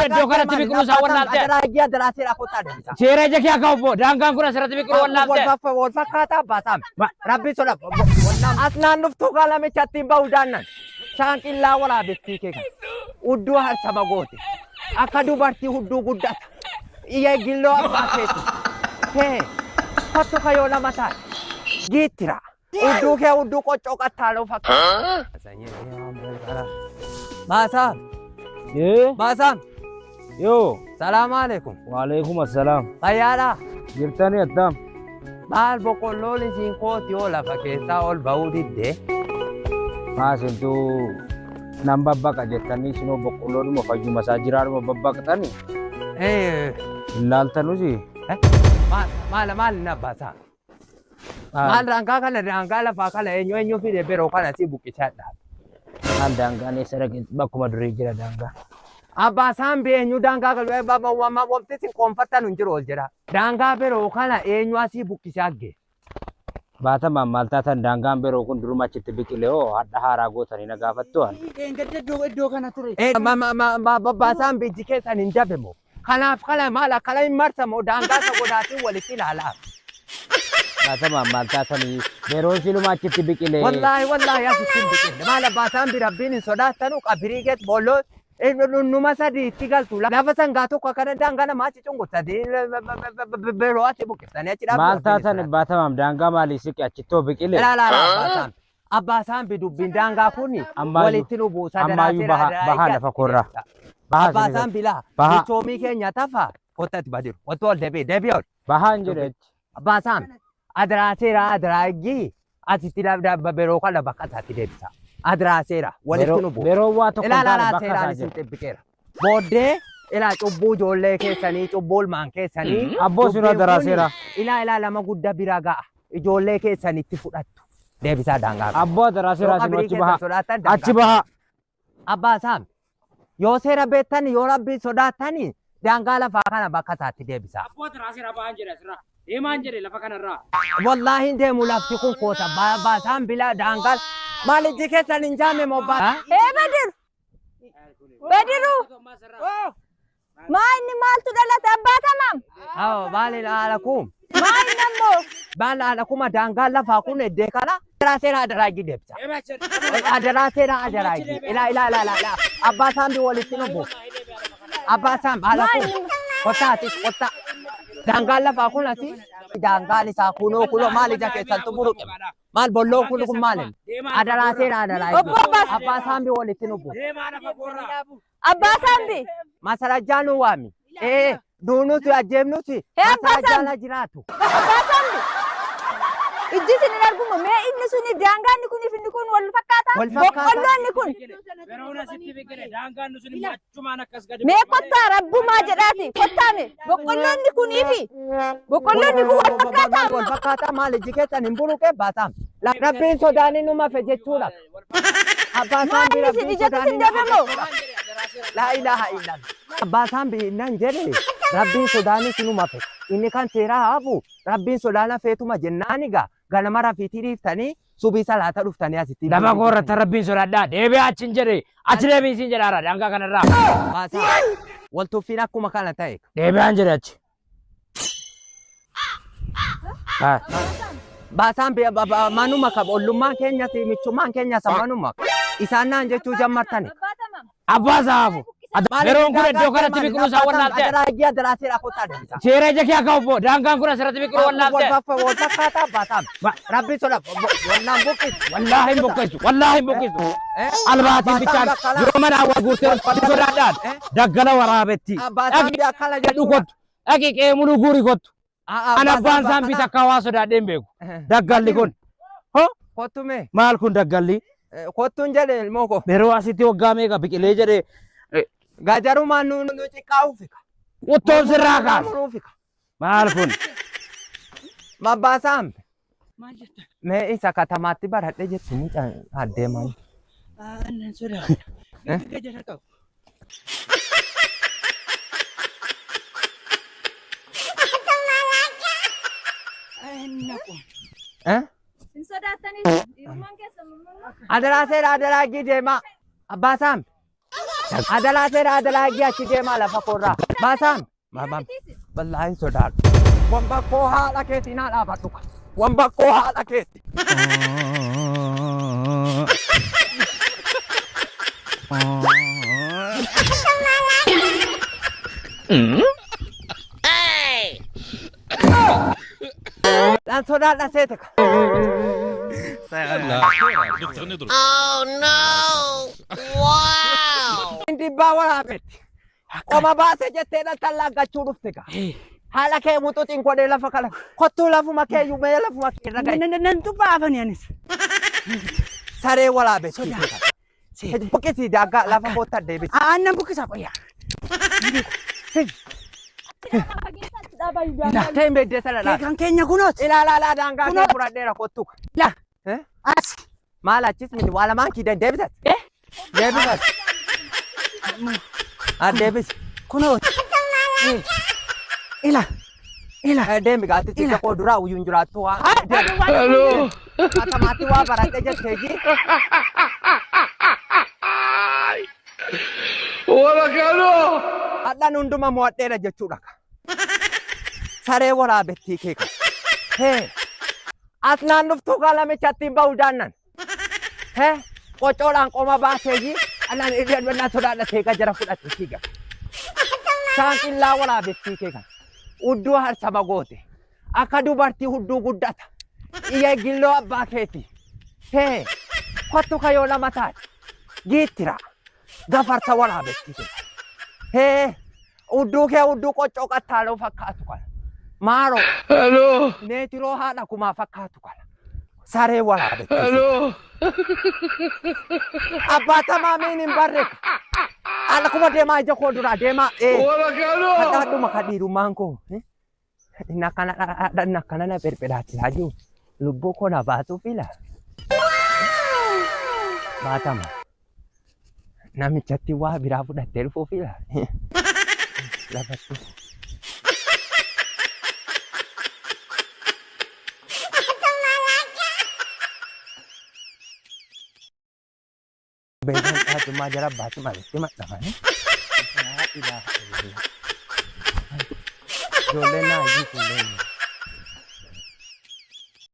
kun iddoo kanatti biqiluu isaa wallaalte. Adaraayyee adaraaseera kottaa deemsa. Seera ija kee akka obbo daangaan kun asirratti biqiluu wallaalte. Wal fakkaataa baasaam. Rabbi soda as naannoftuu qaalamicha ittiin ba'uu daannan. Shaanqillaa waraabettii kee kan. Udduu harsaba goote. Akka dubartii hudduu guddata. Iyya gilloo abbaa keeti. Kee kottu kayoo lama taate. Giittira. Udduu kee udduu qoccoo qattaaloo fakkaata. Baasaam. Baasaam. Yoo. Salaamu alaikum. Waalaikum assalam. Fayyaadhaa. Jirtanii attam. Maal boqqolloon isiin kooti yoo lafa keessaa ol ba'uu diddee. Maasintuu nan babbaqa jettanii isinoo boqqolloodhuma fayyuma isaa jiraadhuma babbaqxanii. Ilaaltanusi. Maal na baasaa. Maal daangaa kana daangaa lafaa kana eenyu fide beroo kana si buqqisaadha. Maal daangaan eessa dhaqe bakkuma durii jira daangaa. Abbaasaan eenyu daangaa kana wamti sin qoonfattan hin jiru ol jira. Daangaa beroo kana eenyu asii buqqisaa gee. Baatamaan maal taatan daangaan beroo kun duruma achitti biqilee hoo hadha haaraa gootanii na gaafattu an. Iddoo kana ture. Abbaasaan biyyi keessan hin jabemo. Kanaaf kana maal akkana hin marsamoo daangaa isa godhaatiin walitti ilaalaa. Baatamaan maal taatanii beroo siluma achitti biqilee. Wallaahi asitti biqile. Maal abbaasaan birabbiin hin sodaatanu qabirii geet booloo. Numa sadii itti galtu lafa sangaa tokko akkana daangaa namaa achi cunqurtanii beroo ati buqqistanii achi dhaabatu. Maal taatan baatamaam daangaa maalii siqe achittoo biqile. Abbaasaan. Abbaasaan bidubbiin daangaa kun walitti nu buusaa ammayyuu bahaa lafa korraa. Abbaasaan bilaa michoomii keenya tafa kottatti badiru. Kottu ol deebii ol. Bahaan jedhetti. Abbaasaan adaraaseera adaraagii asitti beroo kana bakka isaatti deebisa. Adaraaseera walitti nu buusa. Beroo waa tokko ilaalaa seeraan isin xibbiqeera. Booddee ilaa cubbuu ijoollee keessanii cubbuu ilmaan keessanii. Abboo sun adaraaseera. Ilaa lama guddaa bira ga'a. Ijoollee keessanitti fudhattu. Deebisaa daangaa. Abboo adaraaseera achi baha. Achi baha. Abbaasaan yoo seera beektanii yoo rabbii sodaattanii daangaa lafaa kana bakka isaatti deebisaa. Abboo adaraaseera bahan jedhe asirraa. Deemaan jedhe lafa kanarraa. Wallaahi deemu lafti kun koota Abbaasaan bilaa daangaa. Maaliji keessan hin jaame mobbaa. Badiru. Maal maaltu dhalate abbaatamaam? Baali alakum. Maal nammoo? Baali alakuma daangaa lafaa kun eddee kana. Adaraaseera adaraagii deebisa. Adaraaseera adaraagii. Ilaa. Abbaasaan bi walitti nu buusa. Abbaasaan alakum. Kottaatis kotta. Daangaan lafaa kun asi. Daangaan isaa kunoo maal ija keessan xumuru qaba. Maal bolloon kun maalin? Adaraaseera adaraagii. Abbaasaan bi walitti nu buusa. Abbaasaan bi. Masarajjaa nu waami. Duunuti ajjeemnuti. Masarajjaa jiraatu. Abbaasaan bi. Ijji isin hin argumu mee inni suni daangaan kun inni kun wal fakkaata? Boqqolloon kun. Beroon asitti biqile daangaan suni machumaan akkas gadi. Mee kottaa rabbumaa jedhaati kottaame boqqolloon kunii fi boqqolloon kun wal fakkaata. Wal fakkaata maal ijji keessan hin buruqee baasaam. Rabbiin sodaanii numa fe jechuudha. Abbaasaan bi rabbiin sodaanii. La ilaha illallah. Abbaasaan bi nan jedhe rabbiin sodaanii sinuma fe. Inni kan seeraa hafu rabbiin sodaana feetuma jennaanigaa. Ganama rafiitii dhiiftanii subii salaata dhuftanii asitti. Lafa koorratti rabbiin sodaadhaa deebi'aa achiin jedhe achi deebiin jedhaara daangaa kanarraa. Baasaa waltuffiin akkuma kana ta'e. Deebi'aan jedhe achi. Baasaan manuma qaba ollummaan keenyas michummaan keenyas manuma isaan naan jechuu jammartani. Abbaasaa hafu. Beroon kun iddoo kanatti biqiluu isaa wallaalte. Adaraaggii adaraaseera kottaa deemsa. Seera ija kee akka obbo daangaan kun asirratti biqiluu wallaalte. Wal fakkaataa Abbaasaan. Rabbi soda wannaan buqqisu. Wallaahi hin buqqisu. Wallaahi hin buqqisu. Albaatiin bichaan yeroo mana hawwa guurtee sodaadhaan daggala waraabetti. Abbaasaan akkana jedhu kottu. Dhaqi qeemuluu guuri kottu. Ana abbaan isaan bita akka waa sodaadheen beeku. Daggalli kun. Kottume. Maal kun daggalli? Kottuun jedhe ilmoo ko. Yeroo asitti waggaa meeqa biqilee jedhee. Gajarumaan nu xiqqaa uffika. Uttoon sirraa kaasa. Maal kun? Abbaasaan. Mee isa katamaatti baradhe jettu mucaan adeeman. Aannan sodaadha. Gajara qabu. Hin sodaatanii ilmaan keessa adaraaseera adaraagii deema. Abbaasaan. adalaa achi deemaa lafa korraa. Baasaan. Maamam. Wallaahi sodaadhu. Wambakkoo haadha keetii naa dhaabadhu. Wambakkoo haadha keetii. Dan sodaadha seete ka. Oh no! Wow! Hindi ba waraabetti? Qoma baasee jettee dhaltaan laaggachuu dhufte ka. Haala kee muxuuxiin godhee lafa kala. Kottuu lafuma kee yuumee lafuma kee irra gahe. Nan tubaafani anis. Saree waraabetti. Buqqisi daaggaa lafa koottaa deebisi. Aannan buqqisa qoyyaa. Ta'in beeddee sana laata. Kan keenya kunooti. Ilaalaa daangaa kee fudhadheera kottuu ka. La. As. Maal achis miti waa lamaan kii deebisat. Deebisat. Deebisi. Kunooti. Ila. Deemi gaatti xiqqaa koo duraa uyyuun jiraattu waa. Hello. Matamaatii waa baradhee jetteeji. Wala kaloo. Hadhaan hunduma mo'adheera jechuudha. Saree waraabettii keeka. As naannoftuu qalamichatti hin ba'u daannan. Qocoodhaan qoma baaseeji. Anaan irra sodaadhatee ka jara fudhatte siiga. Saanqillaa waraabettii keeka. Udduu harsama goote. Akka dubartii hudduu guddata. Iyya gilloo abbaa keeti. Kottu kayoo lama taate. Giittira. Gafarsa waraabettii keeka. Udduu kee udduu qoccoo qattaaloo fakkaatu kana. Maaro. Hello. Neetiroo haadha kumaa fakkaatu kana. Saree waraabettii. Hello. Abbaa tamaamiin hin barreeka. Ala kuma deemaa ija koo duraa deemaa. Wala kaloo. Kadhaadhuma kadhiirummaan koo. Inni akkana na perpedaachisaa jiru. Lubbuu koo na baasuuf ila. Baatama. Namichatti waa biraa fudhattee dhufuuf ila. Lafatti. Beekan cuma jarab batu malu cuma tangan. Jolena lagi kulen.